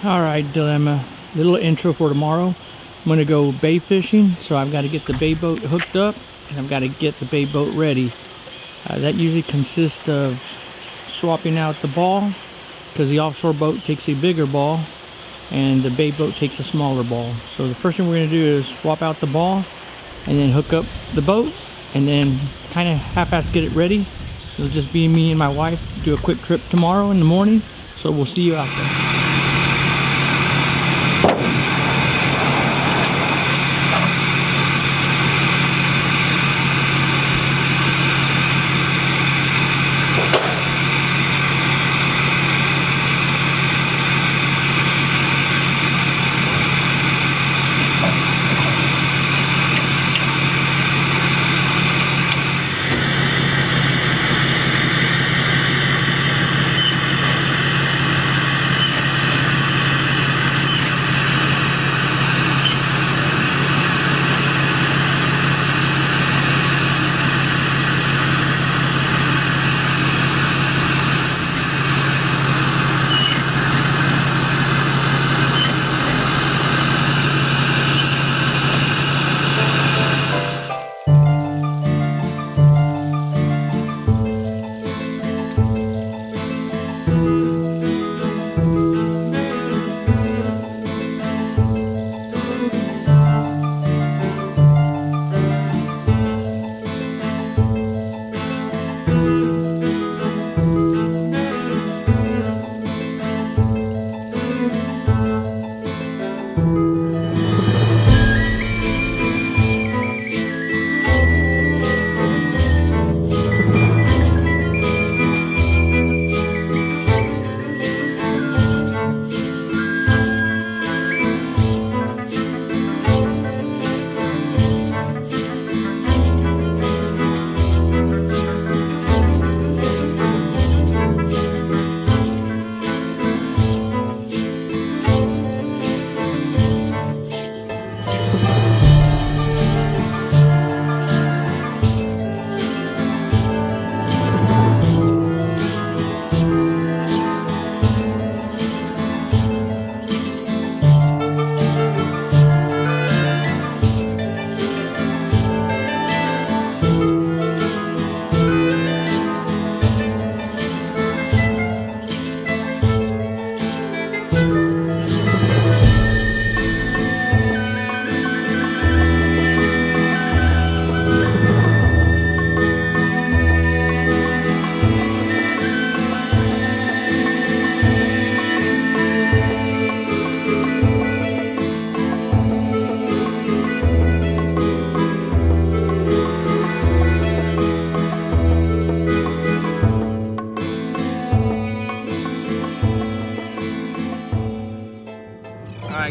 Alright, dilemma. Little intro for tomorrow. I'm going to go bay fishing, so I've got to get the bay boat hooked up and I've got to get the bay boat ready. That usually consists of swapping out the ball, because the offshore boat takes a bigger ball and the bay boat takes a smaller ball. So the first thing we're going to do is swap out the ball and then hook up the boat and then kind of half-ass get it ready. It'll just be me and my wife do a quick trip tomorrow in the morning, so we'll see you out there.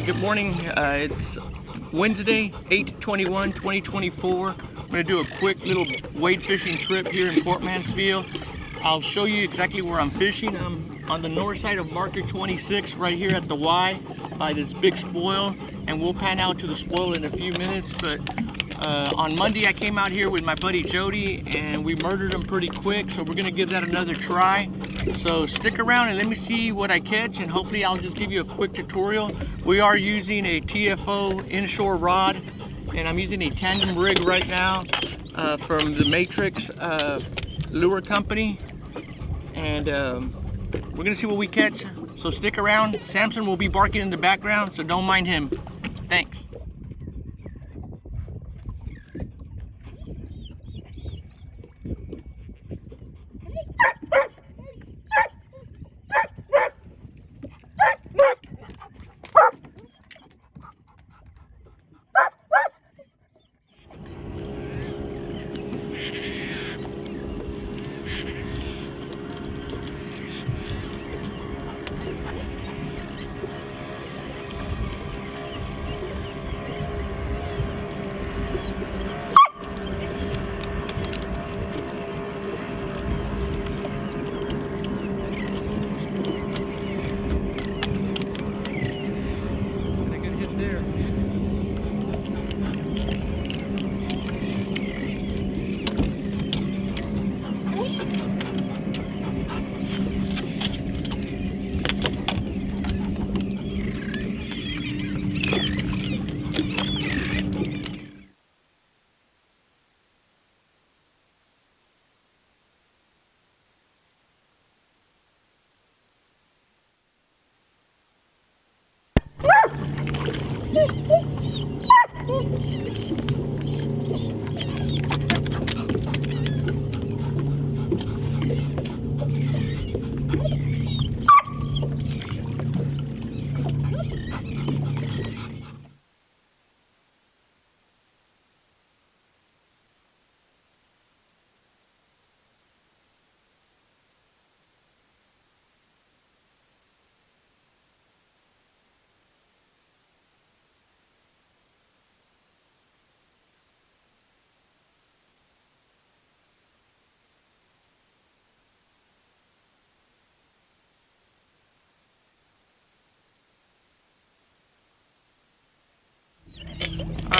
Good morning. It's Wednesday, 8/21/2024. I'm going to do a quick little wade fishing trip here in Port Mansfield. I'll show you exactly where I'm fishing. I'm on the north side of marker 26 right here at the Y by this big spoil, and we'll pan out to the spoil in a few minutes. But on Monday I came out here with my buddy Jody and we murdered him pretty quick, so we're going to give that another try. So stick around and let me see what I catch, and hopefully I'll just give you a quick tutorial. We are using a TFO inshore rod, and I'm using a tandem rig right now from the Matrix lure company, and we're gonna see what we catch. So stick around. Samson will be barking in the background, so don't mind him. Thanks.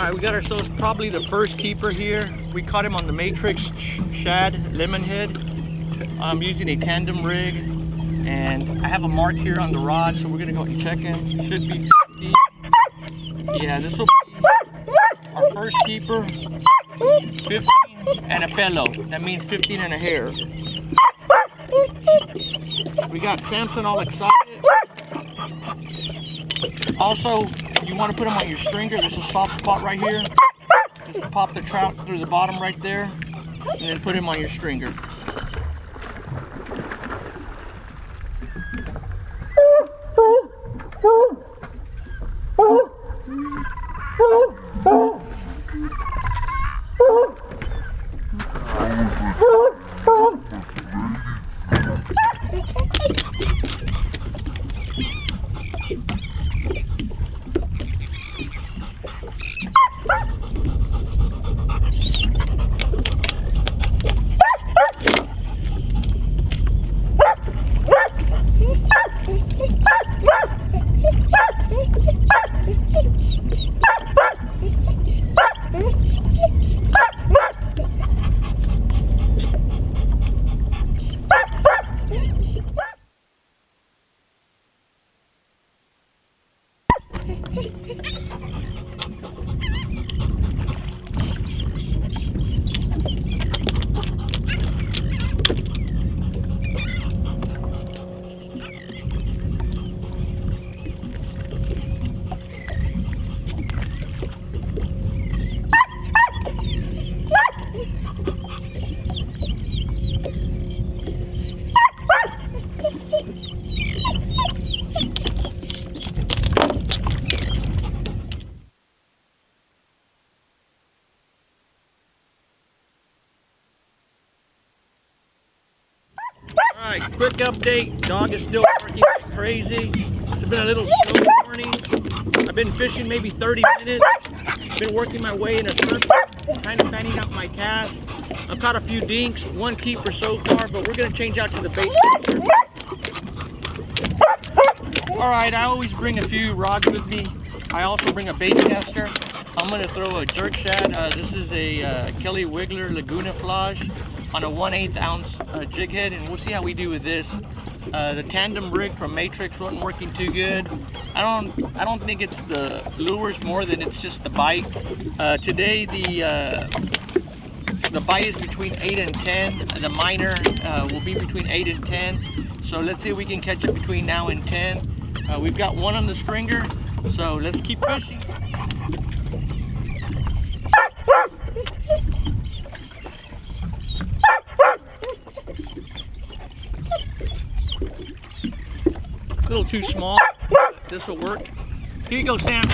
Alright, we got ourselves probably the first keeper here. We caught him on the Matrix shad lemonhead. I'm using a tandem rig, and I have a mark here on the rod, so we're gonna go and check him. Should be 50. Yeah, this will be our first keeper. 15 and a fellow. That means 15 and a hair. We got Samson all excited. Also, you want to put them on your stringer. There's a soft spot right here. Just pop the trout through the bottom right there, and then put him on your stringer. Alright, quick update. Dog is still barking like crazy. It's been a little slow morning. I've been fishing maybe 30 minutes. Been working my way in a circle, kind of fanning out my cast. I've caught a few dinks, one keeper so far, but we're going to change out to the bait caster. Alright, I always bring a few rods with me. I also bring a bait caster. I'm going to throw a jerk shad. This is a Kelly Wiggler Laguna Flage on a 1/8 ounce jig head, and we'll see how we do with this. The tandem rig from Matrix wasn't working too good. I don't think it's the lures more than it's just the bite. Today the bite is between 8 and 10. The minor will be between 8 and 10. So let's see if we can catch it between now and 10. We've got one on the stringer, so let's keep fishing. A little too small. This will work. Here you go, Sam.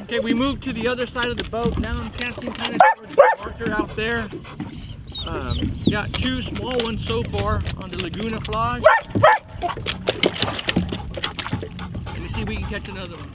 Okay, we moved to the other side of the boat. Now I'm casting kind of towards the marker out there. Got two small ones so far on the Laguna Flage. Let me see if we can catch another one.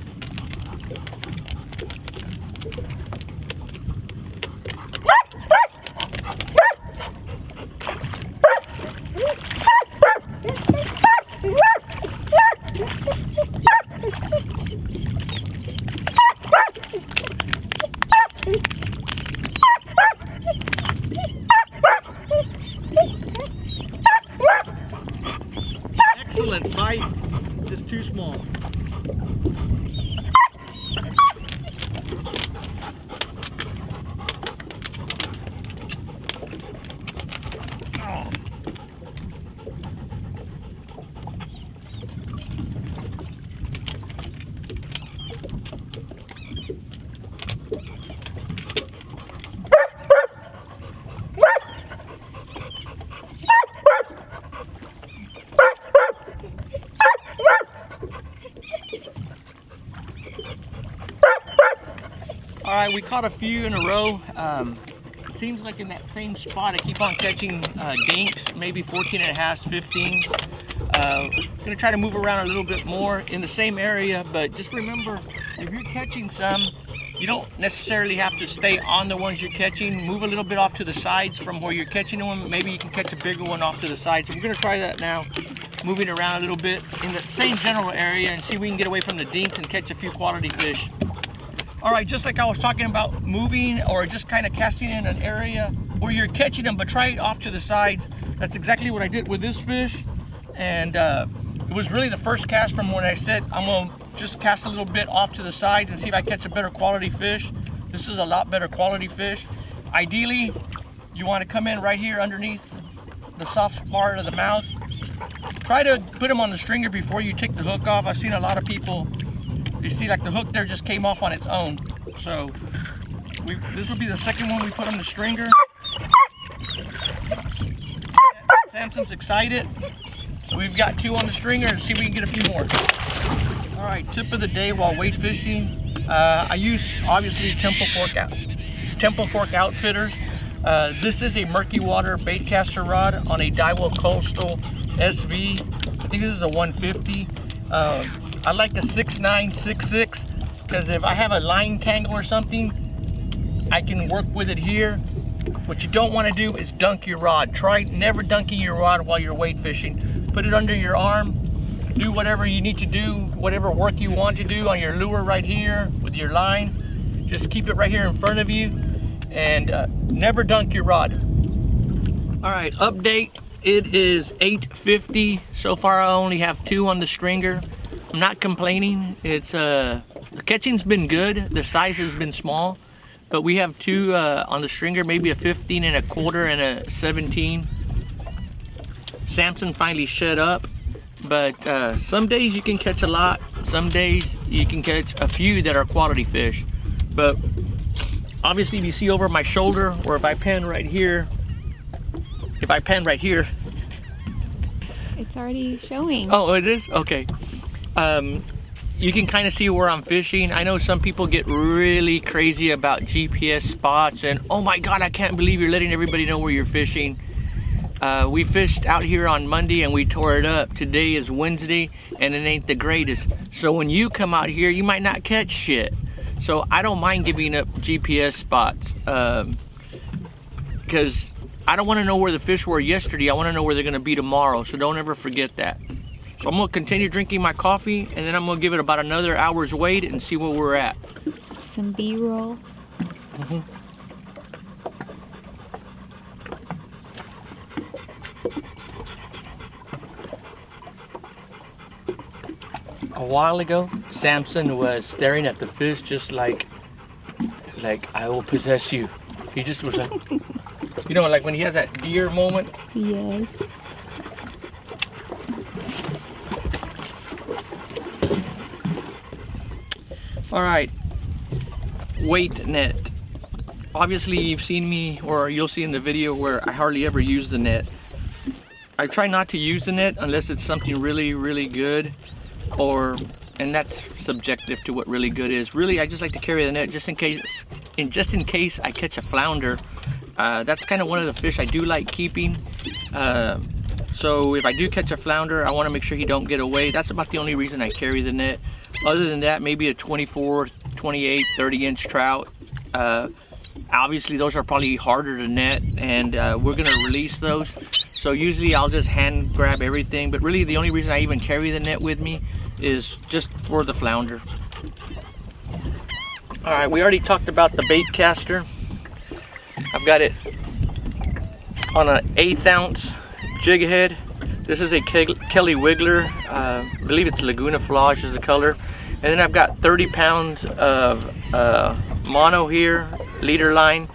Excellent bite, just too small. right, we caught a few in a row. Seems like in that same spot I keep on catching dinks, maybe 14.5s, 15s. Gonna try to move around a little bit more in the same area, but just remember, if you're catching some, you don't necessarily have to stay on the ones you're catching. Move a little bit off to the sides from where you're catching them. Maybe you can catch a bigger one off to the side. So we're gonna try that now, moving around a little bit in the same general area and see if we can get away from the dinks and catch a few quality fish. All right, just like I was talking about moving or just kind of casting in an area where you're catching them, but try it off to the sides. That's exactly what I did with this fish. And it was really the first cast from when I said, I'm gonna just cast a little bit off to the sides and see if I catch a better quality fish. This is a lot better quality fish. Ideally, you wanna come in right here underneath the soft part of the mouth. Try to put them on the stringer before you take the hook off. I've seen a lot of people, you see like the hook there just came off on its own. So this will be the second one we put on the stringer. Samson's excited. We've got 2 on the stringer and see if we can get a few more. All right, tip of the day while weight fishing. I use obviously Temple Fork Outfitters. This is a murky water bait caster rod on a Daiwa Coastal SV. I think this is a 150. I like a 6'9", 6'6", because if I have a line tangle or something, I can work with it here. What you don't want to do is dunk your rod. Try never dunking your rod while you're weight fishing. Put it under your arm. Do whatever you need to do, whatever work you want to do on your lure right here with your line. Just keep it right here in front of you and never dunk your rod. All right, update. It is 8:50. So far I only have 2 on the stringer. I'm not complaining. It's the catching's been good. The size has been small, but we have 2 on the stringer, maybe a 15.25 and a 17. Samson finally shut up, but some days you can catch a lot. Some days you can catch a few that are quality fish. But obviously, if you see over my shoulder, or if I pan right here, it's already showing. Oh, it is? Okay. You can kind of see where I'm fishing. I know some people get really crazy about GPS spots and, oh my God, I can't believe you're letting everybody know where you're fishing. We fished out here on Monday and we tore it up. Today is Wednesday and it ain't the greatest. So when you come out here, you might not catch shit. So I don't mind giving up GPS spots because I don't want to know where the fish were yesterday. I want to know where they're going to be tomorrow. So don't ever forget that. So I'm going to continue drinking my coffee and then I'm going to give it about another hour's wait and see where we're at. Some B-roll. A while ago, Samson was staring at the fish just like I will possess you. He just was like, you know, like when he has that deer moment. Yes. All right, weight net. Obviously you've seen me, or you'll see in the video where I hardly ever use the net. I try not to use the net unless it's something really, really good, and that's subjective to what really good is. Really, I just like to carry the net just in case I catch a flounder. That's kind of one of the fish I do like keeping. So if I do catch a flounder, I want to make sure he don't get away. That's about the only reason I carry the net. Other than that, maybe a 24, 28, 30-inch trout. Obviously, those are probably harder to net, and we're going to release those. So usually I'll just hand grab everything, but really the only reason I even carry the net with me is just for the flounder. All right, we already talked about the bait caster. I've got it on an 1/8 ounce jig head. This is a Kelly Wiggler. I believe it's Laguna Flage is the color. And then I've got 30 pounds of mono here, leader line,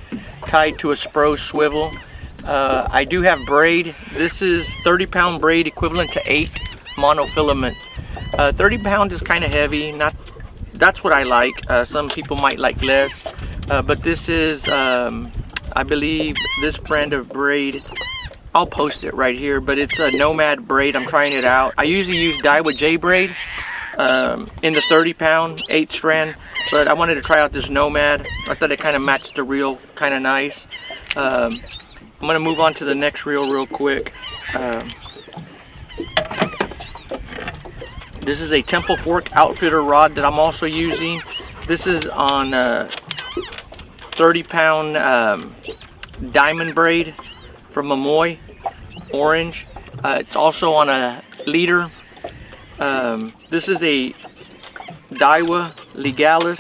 tied to a Spro swivel. I do have braid. This is 30-pound braid equivalent to 8 monofilament. 30 pounds is kind of heavy. That's what I like. Some people might like less. But this is, I believe, this brand of braid. I'll post it right here, but it's a Nomad braid. I'm trying it out. I usually use Daiwa J braid, in the 30-pound 8-strand, but I wanted to try out this Nomad. I thought it kind of matched the reel kind of nice. I'm gonna move on to the next reel real quick. This is a Temple Fork Outfitter rod that I'm also using. This is on 30-pound diamond braid from Amoy, orange. It's also on a leader. This is a Daiwa Legalis.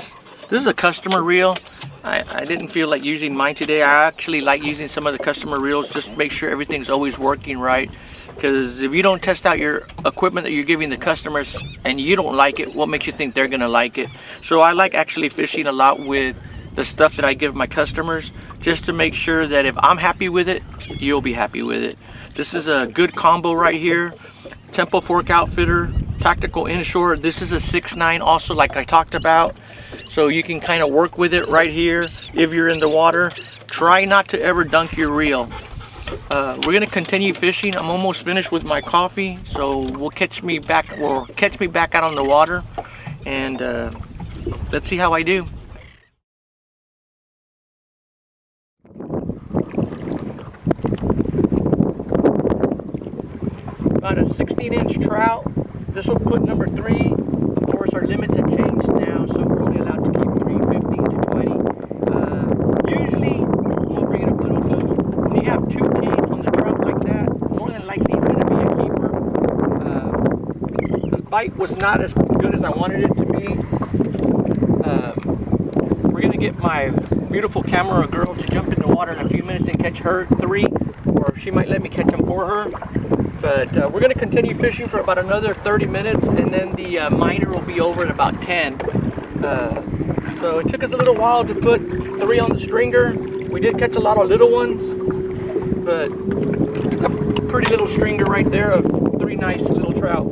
This is a customer reel. I didn't feel like using mine today. I actually like using some of the customer reels just to make sure everything's always working right. Because if you don't test out your equipment that you're giving the customers and you don't like it, what makes you think they're gonna like it? So I like actually fishing a lot with the stuff that I give my customers, just to make sure that if I'm happy with it, you'll be happy with it. This is a good combo right here. Temple Fork Outfitter, tactical inshore. This is a 6.9 also, like I talked about. So you can kind of work with it right here if you're in the water. Try not to ever dunk your reel. We're gonna continue fishing. I'm almost finished with my coffee, so we'll catch me back out on the water, and let's see how I do. Got a 16-inch trout. This will put number 3. Of course, our limits have changed now, so we're only allowed to keep 3, 15 to 20. Usually, we'll bring it up a little close. When you have 2 teeth on the trout like that, more than likely it's going to be a keeper. The bite was not as good as I wanted it to be. We're going to get my beautiful camera girl to jump in the water in a few minutes and catch her 3, or she might let me catch them for her. But we're going to continue fishing for about another 30 minutes, and then the miner will be over at about 10. So it took us a little while to put 3 on the stringer. We did catch a lot of little ones, but it's a pretty little stringer right there of 3 nice little trout.